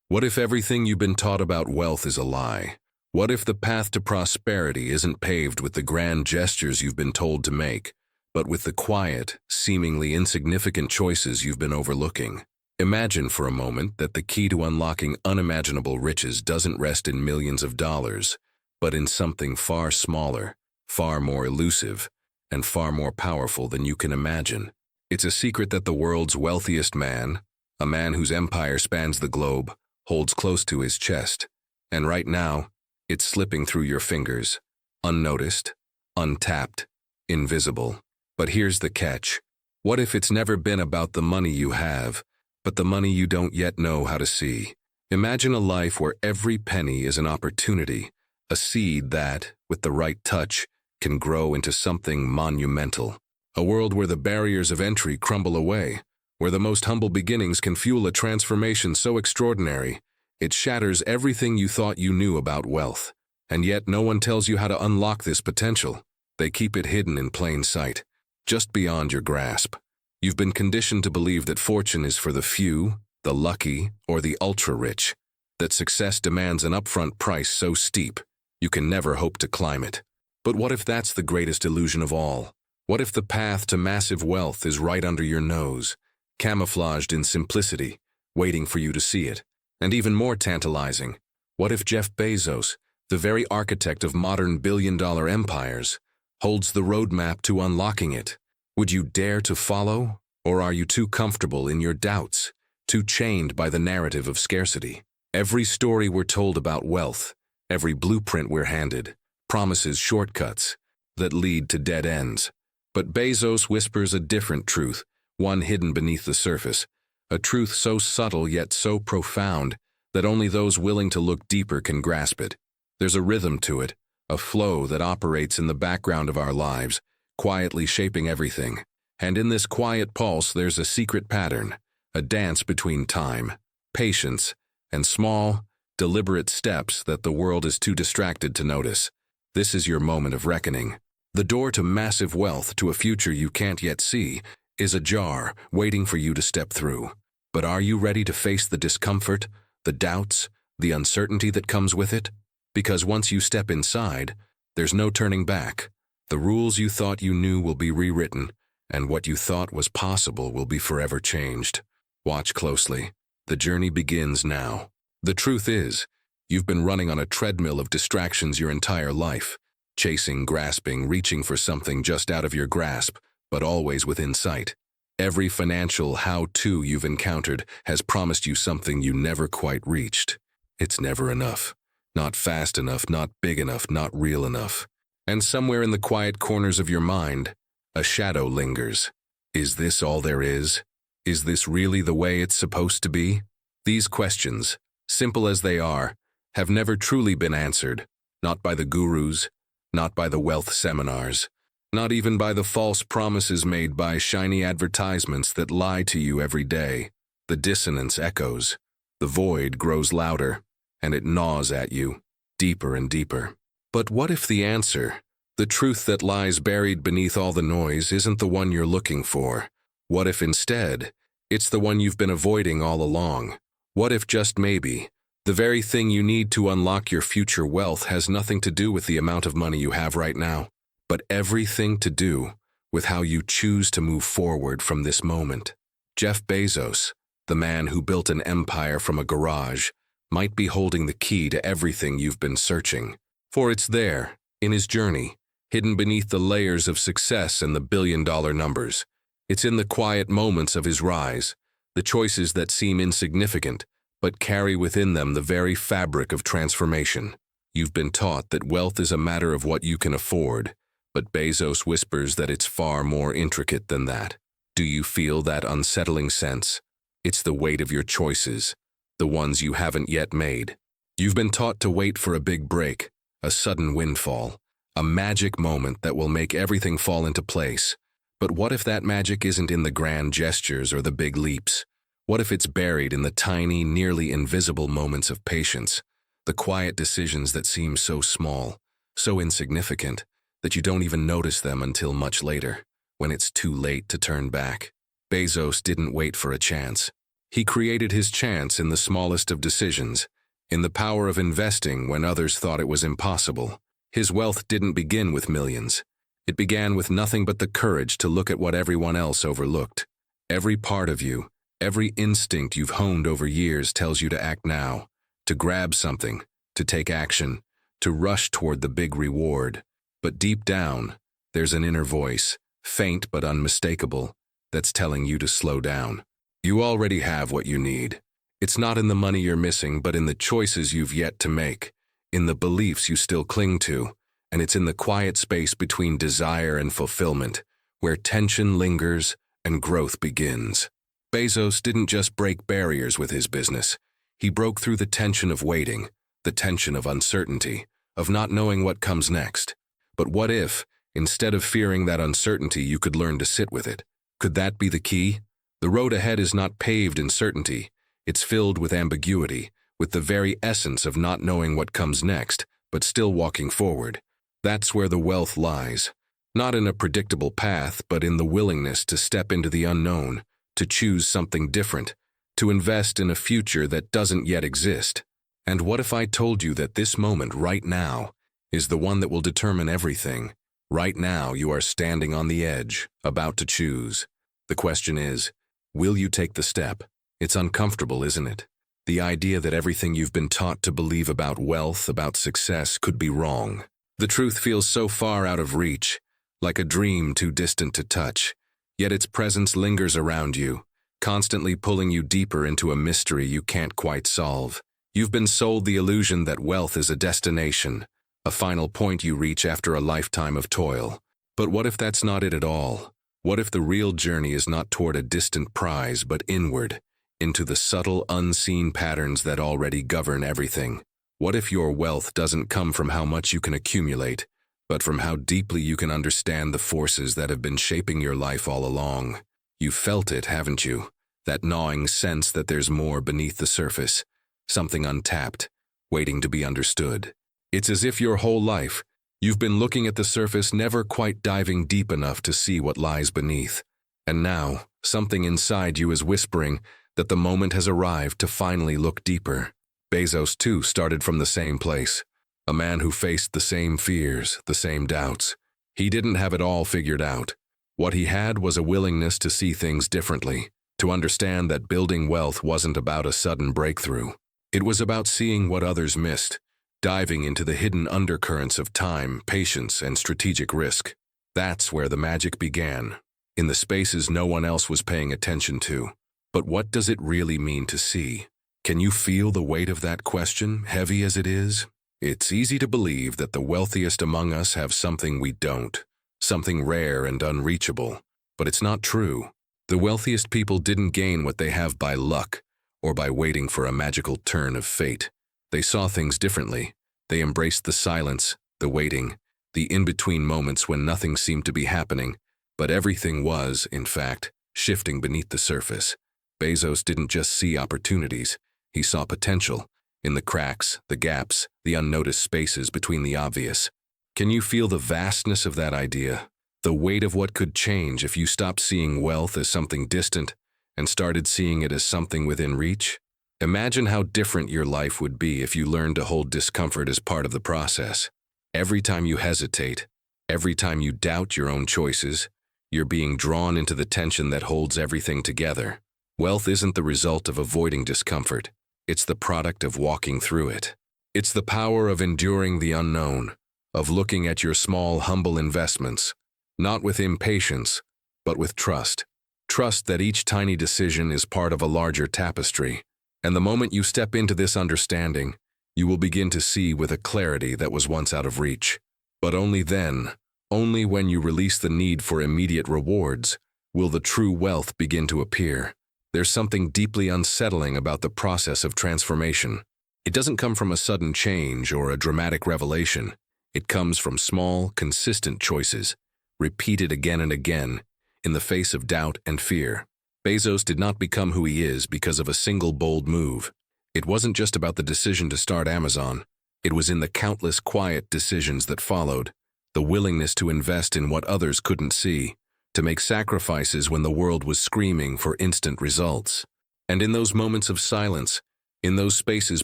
What if everything you've been taught about wealth is a lie? What if the path to prosperity isn't paved with the grand gestures you've been told to make, but with the quiet, seemingly insignificant choices you've been overlooking? Imagine for a moment that the key to unlocking unimaginable riches doesn't rest in millions of dollars, but in something far smaller, far more elusive, and far more powerful than you can imagine. It's a secret that the world's wealthiest man, a man whose empire spans the globe, holds close to his chest. And right now, it's slipping through your fingers, unnoticed, untapped, invisible. But here's the catch. What if it's never been about the money you have, but the money you don't yet know how to see? Imagine a life where every penny is an opportunity, a seed that, with the right touch, can grow into something monumental. A world where the barriers of entry crumble away, where the most humble beginnings can fuel a transformation so extraordinary, it shatters everything you thought you knew about wealth. And yet no one tells you how to unlock this potential. They keep it hidden in plain sight, just beyond your grasp. You've been conditioned to believe that fortune is for the few, the lucky, or the ultra-rich, that success demands an upfront price so steep, you can never hope to climb it. But what if that's the greatest illusion of all? What if the path to massive wealth is right under your nose, camouflaged in simplicity, waiting for you to see it? And even more tantalizing, what if Jeff Bezos, the very architect of modern billion-dollar empires, holds the roadmap to unlocking it? Would you dare to follow, or are you too comfortable in your doubts, too chained by the narrative of scarcity? Every story we're told about wealth, every blueprint we're handed, promises shortcuts that lead to dead ends. But Bezos whispers a different truth, one hidden beneath the surface, a truth so subtle yet so profound that only those willing to look deeper can grasp it. There's a rhythm to it, a flow that operates in the background of our lives, quietly shaping everything. And in this quiet pulse there's a secret pattern, a dance between time, patience, and small, deliberate steps that the world is too distracted to notice. This is your moment of reckoning. The door to massive wealth, to a future you can't yet see, is ajar, waiting for you to step through. But are you ready to face the discomfort, the doubts, the uncertainty that comes with it? Because once you step inside, there's no turning back. The rules you thought you knew will be rewritten, and what you thought was possible will be forever changed. Watch closely. The journey begins now. The truth is, you've been running on a treadmill of distractions your entire life, chasing, grasping, reaching for something just out of your grasp, but always within sight. Every financial how-to you've encountered has promised you something you never quite reached. It's never enough. Not fast enough, not big enough, not real enough. And somewhere in the quiet corners of your mind, a shadow lingers. Is this all there is? Is this really the way it's supposed to be? These questions, simple as they are, have never truly been answered, not by the gurus, not by the wealth seminars, not even by the false promises made by shiny advertisements that lie to you every day. The dissonance echoes, the void grows louder, and it gnaws at you, deeper and deeper. But what if the answer, the truth that lies buried beneath all the noise, isn't the one you're looking for? What if instead, it's the one you've been avoiding all along? What if, just maybe, the very thing you need to unlock your future wealth has nothing to do with the amount of money you have right now, but everything to do with how you choose to move forward from this moment? Jeff Bezos, the man who built an empire from a garage, might be holding the key to everything you've been searching. For it's there, in his journey, hidden beneath the layers of success and the billion-dollar numbers. It's in the quiet moments of his rise, the choices that seem insignificant, but carry within them the very fabric of transformation. You've been taught that wealth is a matter of what you can afford, but Bezos whispers that it's far more intricate than that. Do you feel that unsettling sense? It's the weight of your choices, the ones you haven't yet made. You've been taught to wait for a big break, a sudden windfall, a magic moment that will make everything fall into place. But what if that magic isn't in the grand gestures or the big leaps? What if it's buried in the tiny, nearly invisible moments of patience, the quiet decisions that seem so small, so insignificant, that you don't even notice them until much later, when it's too late to turn back? Bezos didn't wait for a chance. He created his chance in the smallest of decisions, in the power of investing when others thought it was impossible. His wealth didn't begin with millions. It began with nothing but the courage to look at what everyone else overlooked. Every part of you, every instinct you've honed over years tells you to act now, to grab something, to take action, to rush toward the big reward. But deep down, there's an inner voice, faint but unmistakable, that's telling you to slow down. You already have what you need. It's not in the money you're missing, but in the choices you've yet to make, in the beliefs you still cling to, and it's in the quiet space between desire and fulfillment, where tension lingers and growth begins. Bezos didn't just break barriers with his business. He broke through the tension of waiting, the tension of uncertainty, of not knowing what comes next. But what if, instead of fearing that uncertainty, you could learn to sit with it? Could that be the key? The road ahead is not paved in certainty. It's filled with ambiguity, with the very essence of not knowing what comes next, but still walking forward. That's where the wealth lies. Not in a predictable path, but in the willingness to step into the unknown, to choose something different, to invest in a future that doesn't yet exist. And what if I told you that this moment right now is the one that will determine everything? Right now you are standing on the edge, about to choose. The question is, will you take the step? It's uncomfortable, isn't it? The idea that everything you've been taught to believe about wealth, about success, could be wrong. The truth feels so far out of reach, like a dream too distant to touch. Yet its presence lingers around you, constantly pulling you deeper into a mystery you can't quite solve. You've been sold the illusion that wealth is a destination, a final point you reach after a lifetime of toil. But what if that's not it at all? What if the real journey is not toward a distant prize, but inward, into the subtle, unseen patterns that already govern everything? What if your wealth doesn't come from how much you can accumulate, but from how deeply you can understand the forces that have been shaping your life all along? You've felt it, haven't you? That gnawing sense that there's more beneath the surface, something untapped, waiting to be understood. It's as if your whole life, you've been looking at the surface, never quite diving deep enough to see what lies beneath. And now, something inside you is whispering that the moment has arrived to finally look deeper. Bezos, too, started from the same place. A man who faced the same fears, the same doubts. He didn't have it all figured out. What he had was a willingness to see things differently, to understand that building wealth wasn't about a sudden breakthrough. It was about seeing what others missed, diving into the hidden undercurrents of time, patience, and strategic risk. That's where the magic began, in the spaces no one else was paying attention to. But what does it really mean to see? Can you feel the weight of that question, heavy as it is? It's easy to believe that the wealthiest among us have something we don't, something rare and unreachable. But it's not true. The wealthiest people didn't gain what they have by luck or by waiting for a magical turn of fate. They saw things differently. They embraced the silence, the waiting, the in-between moments when nothing seemed to be happening, but everything was, in fact, shifting beneath the surface. Bezos didn't just see opportunities. He saw potential in the cracks, the gaps, the unnoticed spaces between the obvious. Can you feel the vastness of that idea? The weight of what could change if you stopped seeing wealth as something distant and started seeing it as something within reach? Imagine how different your life would be if you learned to hold discomfort as part of the process. Every time you hesitate, every time you doubt your own choices, you're being drawn into the tension that holds everything together. Wealth isn't the result of avoiding discomfort. It's the product of walking through it. It's the power of enduring the unknown, of looking at your small, humble investments, not with impatience, but with trust. Trust that each tiny decision is part of a larger tapestry. And the moment you step into this understanding, you will begin to see with a clarity that was once out of reach. But only then, only when you release the need for immediate rewards, will the true wealth begin to appear. There's something deeply unsettling about the process of transformation. It doesn't come from a sudden change or a dramatic revelation. It comes from small, consistent choices, repeated again and again, in the face of doubt and fear. Bezos did not become who he is because of a single bold move. It wasn't just about the decision to start Amazon. It was in the countless quiet decisions that followed, the willingness to invest in what others couldn't see, to make sacrifices when the world was screaming for instant results. And in those moments of silence, in those spaces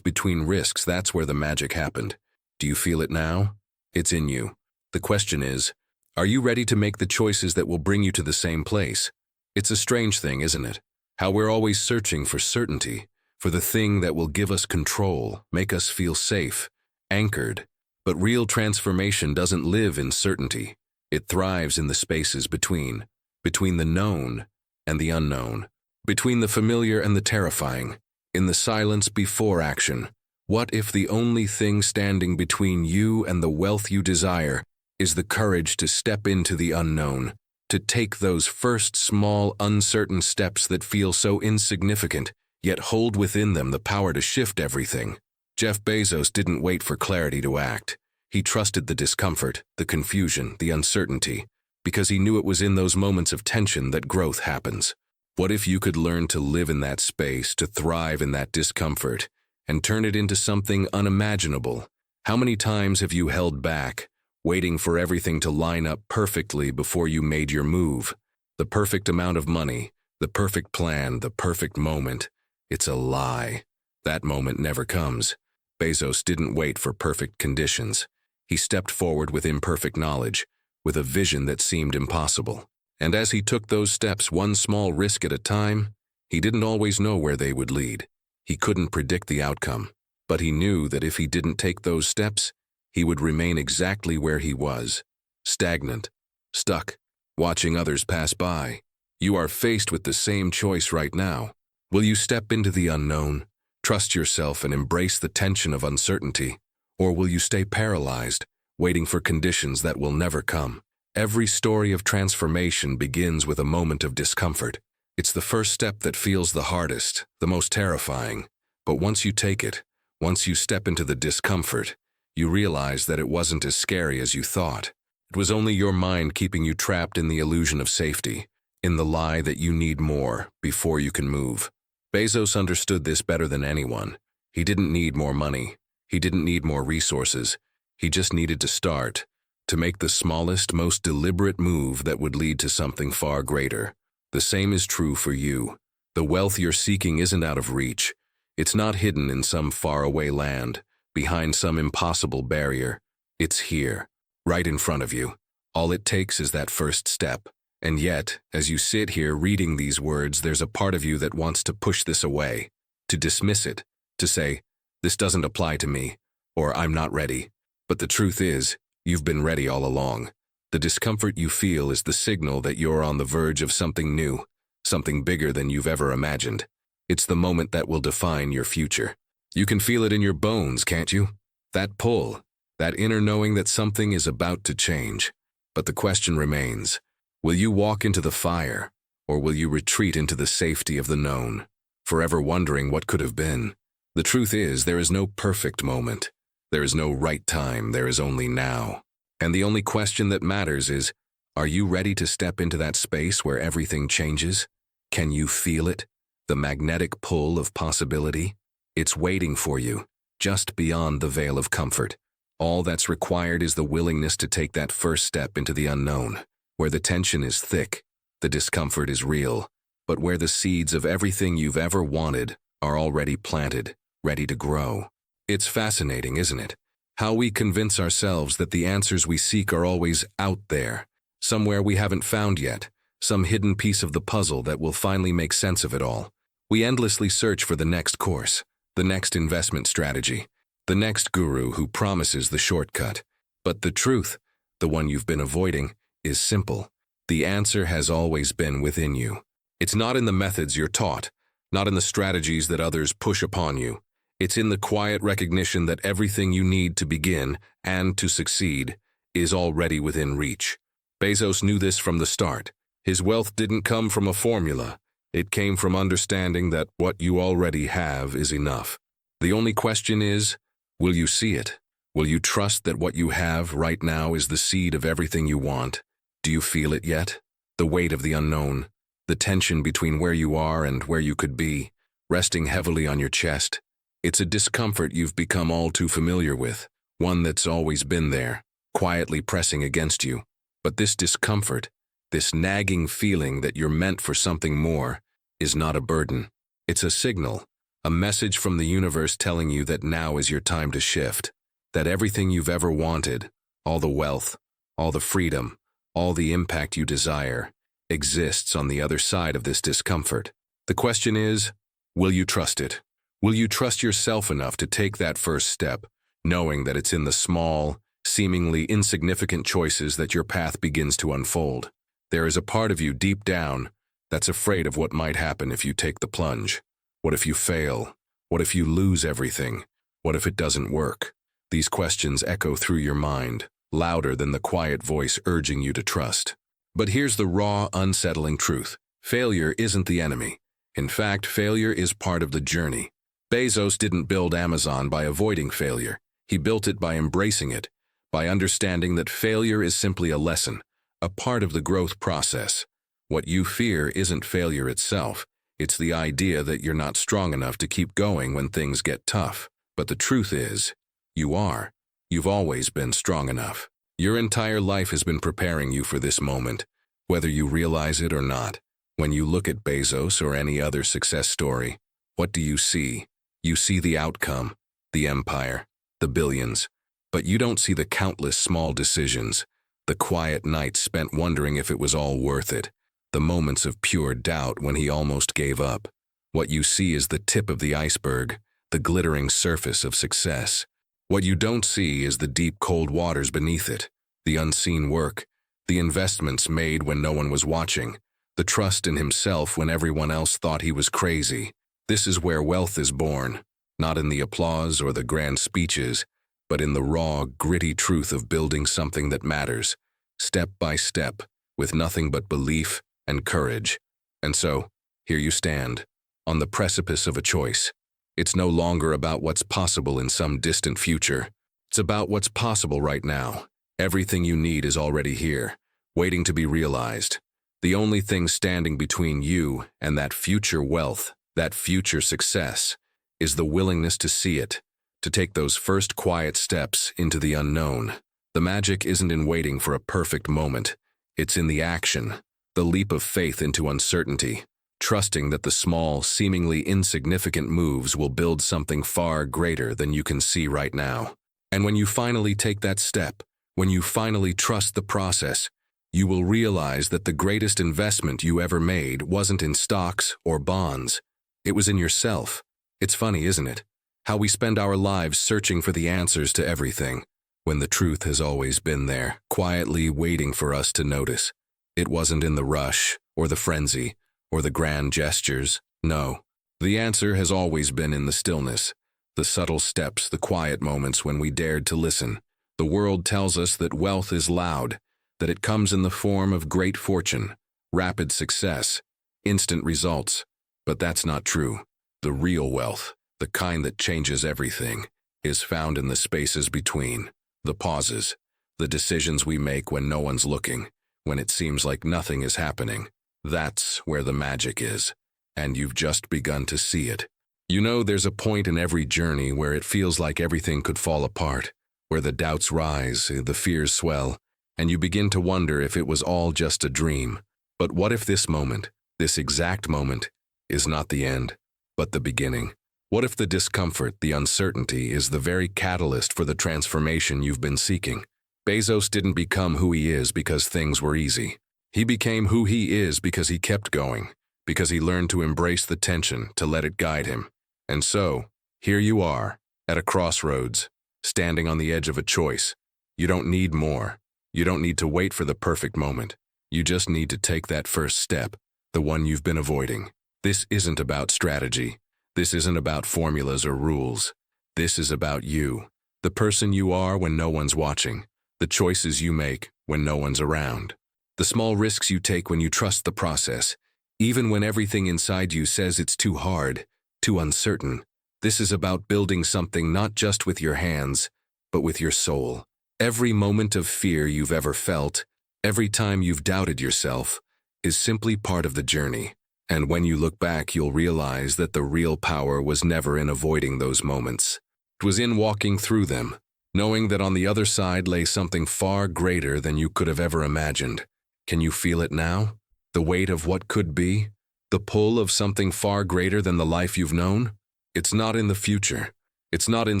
between risks, that's where the magic happened. Do you feel it now? It's in you. The question is, are you ready to make the choices that will bring you to the same place? It's a strange thing, isn't it? How we're always searching for certainty, for the thing that will give us control, make us feel safe, anchored. But real transformation doesn't live in certainty. It thrives in the spaces between the known and the unknown, between the familiar and the terrifying, in the silence before action. What if the only thing standing between you and the wealth you desire is the courage to step into the unknown, to take those first small, uncertain steps that feel so insignificant, yet hold within them the power to shift everything? Jeff Bezos didn't wait for clarity to act. He trusted the discomfort, the confusion, the uncertainty, because he knew it was in those moments of tension that growth happens. What if you could learn to live in that space, to thrive in that discomfort, and turn it into something unimaginable? How many times have you held back, waiting for everything to line up perfectly before you made your move? The perfect amount of money, the perfect plan, the perfect moment. It's a lie. That moment never comes. Bezos didn't wait for perfect conditions. He stepped forward with imperfect knowledge, with a vision that seemed impossible. And as he took those steps, one small risk at a time, he didn't always know where they would lead. He couldn't predict the outcome, but he knew that if he didn't take those steps, he would remain exactly where he was, stagnant, stuck, watching others pass by. You are faced with the same choice right now. Will you step into the unknown, trust yourself and embrace the tension of uncertainty? Or will you stay paralyzed, waiting for conditions that will never come? Every story of transformation begins with a moment of discomfort. It's the first step that feels the hardest, the most terrifying. But once you take it, once you step into the discomfort, you realize that it wasn't as scary as you thought. It was only your mind keeping you trapped in the illusion of safety, in the lie that you need more before you can move. Bezos understood this better than anyone. He didn't need more money. He didn't need more resources. He just needed to start, to make the smallest, most deliberate move that would lead to something far greater. The same is true for you. The wealth you're seeking isn't out of reach. It's not hidden in some faraway land, behind some impossible barrier. It's here, right in front of you. All it takes is that first step. And yet, as you sit here reading these words, there's a part of you that wants to push this away, to dismiss it, to say, "This doesn't apply to me," or "I'm not ready." But the truth is, you've been ready all along. The discomfort you feel is the signal that you're on the verge of something new, something bigger than you've ever imagined. It's the moment that will define your future. You can feel it in your bones, can't you? That pull, that inner knowing that something is about to change. But the question remains, will you walk into the fire, or will you retreat into the safety of the known, forever wondering what could have been? The truth is, there is no perfect moment. There is no right time, there is only now. And the only question that matters is, are you ready to step into that space where everything changes? Can you feel it? The magnetic pull of possibility? It's waiting for you, just beyond the veil of comfort. All that's required is the willingness to take that first step into the unknown, where the tension is thick, the discomfort is real, but where the seeds of everything you've ever wanted are already planted, ready to grow. It's fascinating, isn't it? How we convince ourselves that the answers we seek are always out there, somewhere we haven't found yet, some hidden piece of the puzzle that will finally make sense of it all. We endlessly search for the next course, the next investment strategy, the next guru who promises the shortcut. But the truth, the one you've been avoiding, is simple. The answer has always been within you. It's not in the methods you're taught, not in the strategies that others push upon you. It's in the quiet recognition that everything you need to begin and to succeed is already within reach. Bezos knew this from the start. His wealth didn't come from a formula. It came from understanding that what you already have is enough. The only question is, will you see it? Will you trust that what you have right now is the seed of everything you want? Do you feel it yet? The weight of the unknown, the tension between where you are and where you could be, resting heavily on your chest. It's a discomfort you've become all too familiar with, one that's always been there, quietly pressing against you. But this discomfort, this nagging feeling that you're meant for something more, is not a burden. It's a signal, a message from the universe telling you that now is your time to shift, that everything you've ever wanted, all the wealth, all the freedom, all the impact you desire, exists on the other side of this discomfort. The question is, will you trust it? Will you trust yourself enough to take that first step, knowing that it's in the small, seemingly insignificant choices that your path begins to unfold? There is a part of you deep down that's afraid of what might happen if you take the plunge. What if you fail? What if you lose everything? What if it doesn't work? These questions echo through your mind, louder than the quiet voice urging you to trust. But here's the raw, unsettling truth. Failure isn't the enemy. In fact, failure is part of the journey. Bezos didn't build Amazon by avoiding failure. He built it by embracing it, by understanding that failure is simply a lesson, a part of the growth process. What you fear isn't failure itself. It's the idea that you're not strong enough to keep going when things get tough. But the truth is, you are. You've always been strong enough. Your entire life has been preparing you for this moment, whether you realize it or not. When you look at Bezos or any other success story, what do you see? You see the outcome, the empire, the billions. But you don't see the countless small decisions, the quiet nights spent wondering if it was all worth it, the moments of pure doubt when he almost gave up. What you see is the tip of the iceberg, the glittering surface of success. What you don't see is the deep, cold waters beneath it, the unseen work, the investments made when no one was watching, the trust in himself when everyone else thought he was crazy. This is where wealth is born, not in the applause or the grand speeches, but in the raw, gritty truth of building something that matters, step by step, with nothing but belief and courage. And so, here you stand, on the precipice of a choice. It's no longer about what's possible in some distant future. It's about what's possible right now. Everything you need is already here, waiting to be realized. The only thing standing between you and that future wealth, that future success, is the willingness to see it, to take those first quiet steps into the unknown. The magic isn't in waiting for a perfect moment. It's in the action, the leap of faith into uncertainty, trusting that the small, seemingly insignificant moves will build something far greater than you can see right now. And when you finally take that step, when you finally trust the process, you will realize that the greatest investment you ever made wasn't in stocks or bonds. It was in yourself. It's funny, isn't it? How we spend our lives searching for the answers to everything, when the truth has always been there, quietly waiting for us to notice. It wasn't in the rush, or the frenzy, or the grand gestures. No. The answer has always been in the stillness, the subtle steps, the quiet moments when we dared to listen. The world tells us that wealth is loud, that it comes in the form of great fortune, rapid success, instant results. But that's not true. The real wealth, the kind that changes everything, is found in the spaces between, the pauses, the decisions we make when no one's looking, when it seems like nothing is happening. That's where the magic is, and you've just begun to see it. You know, there's a point in every journey where it feels like everything could fall apart, where the doubts rise, the fears swell, and you begin to wonder if it was all just a dream. But what if this moment, this exact moment, is not the end, but the beginning? What if the discomfort, the uncertainty, is the very catalyst for the transformation you've been seeking? Bezos didn't become who he is because things were easy. He became who he is because he kept going, because he learned to embrace the tension, to let it guide him. And so, here you are, at a crossroads, standing on the edge of a choice. You don't need more. You don't need to wait for the perfect moment. You just need to take that first step, the one you've been avoiding. This isn't about strategy. This isn't about formulas or rules. This is about you, the person you are when no one's watching, the choices you make when no one's around, the small risks you take when you trust the process, even when everything inside you says it's too hard, too uncertain. This is about building something not just with your hands, but with your soul. Every moment of fear you've ever felt, every time you've doubted yourself, is simply part of the journey. And when you look back, you'll realize that the real power was never in avoiding those moments. It was in walking through them, knowing that on the other side lay something far greater than you could have ever imagined. Can you feel it now? The weight of what could be? The pull of something far greater than the life you've known? It's not in the future. It's not in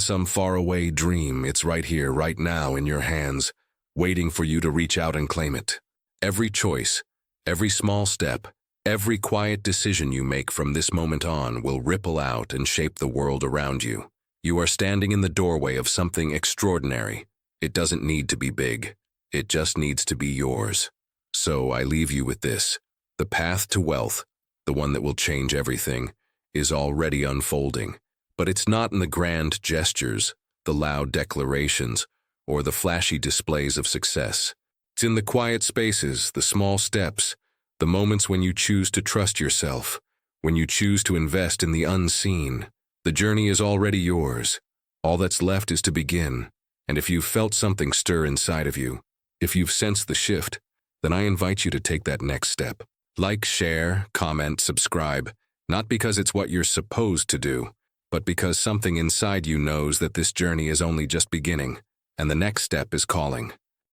some faraway dream. It's right here, right now, in your hands, waiting for you to reach out and claim it. Every choice, every small step, every quiet decision you make from this moment on will ripple out and shape the world around you. You are standing in the doorway of something extraordinary. It doesn't need to be big. It just needs to be yours. So I leave you with this. The path to wealth, the one that will change everything, is already unfolding. But it's not in the grand gestures, the loud declarations, or the flashy displays of success. It's in the quiet spaces, the small steps, the moments when you choose to trust yourself, when you choose to invest in the unseen. The journey is already yours. All that's left is to begin. And if you've felt something stir inside of you, if you've sensed the shift, then I invite you to take that next step. Like, share, comment, subscribe, not because it's what you're supposed to do, but because something inside you knows that this journey is only just beginning, and the next step is calling.